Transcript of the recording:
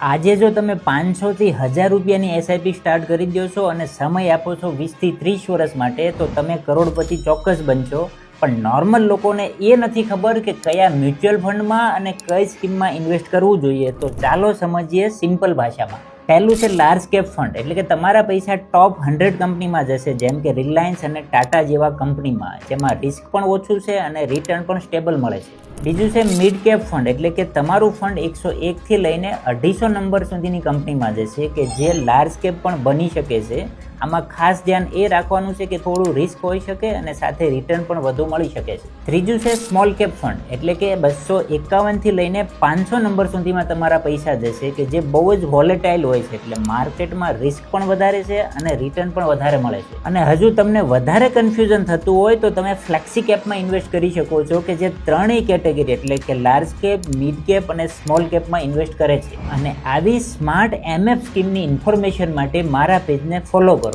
આજે જો તમે 500 થી 1000 રૂપિયાની એસઆઈપી સ્ટાર્ટ કરી દો છો અને સમય આપો છો 20 થી 30 વર્ષ માટે, તો તમે કરોડપતિ ચોક્કસ બનશો. પણ નોર્મલ લોકોને એ નથી ખબર કે કયા મ્યુચ્યુઅલ ફંડમાં અને કઈ સ્કીમમાં ઇન્વેસ્ટ કરવું જોઈએ. તો ચાલો સમજીએ સિમ્પલ ભાષામાં. પહેલું છે લાર્જ કેપ ફંડ, એટલે કે તમારા પૈસા ટોપ 100 કંપનીમાં જશે, જેમ કે રિલાયન્સ અને ટાટા જેવા કંપનીમાં, જેમાં રિસ્ક પણ ઓછું છે અને રિટર્ન પણ સ્ટેબલ મળે છે. બીજું છે મિડ કેપ ફંડ, એટલે કે તમારું ફંડ 101 થી લઈને 250 નંબર સુધીની કંપનીમાં જશે, કે જે લાર્જ કેપ પણ બની શકે છે. આમાં ખાસ ધ્યાન એ રાખવાનું છે કે થોડું રિસ્ક હોઈ શકે અને સાથે રિટર્ન પણ વધુ મળી શકે છે. ત્રીજું છે સ્મોલ કેપ ફંડ, એટલે કે 251 થી લઈને 500 નંબર સુધીમાં તમારા પૈસા જશે, કે જે બહુ જ વોલેટાઇલ હોય છે, એટલે માર્કેટમાં રિસ્ક પણ વધારે છે અને રિટર્ન પણ વધારે મળે છે. અને હજુ તમને વધારે કન્ફ્યુઝન થતું હોય તો તમે ફ્લેક્સી કેપમાં ઇન્વેસ્ટ કરી શકો છો, કે જે ત્રણેય કેટેગરી એટલે કે લાર્જ કેપ, મિડ કેપ અને સ્મોલ કેપમાં ઇન્વેસ્ટ કરે છે. અને આવી સ્માર્ટ એમએફ સ્કીમની ઇન્ફોર્મેશન માટે મારા પેજને ફોલો કરો.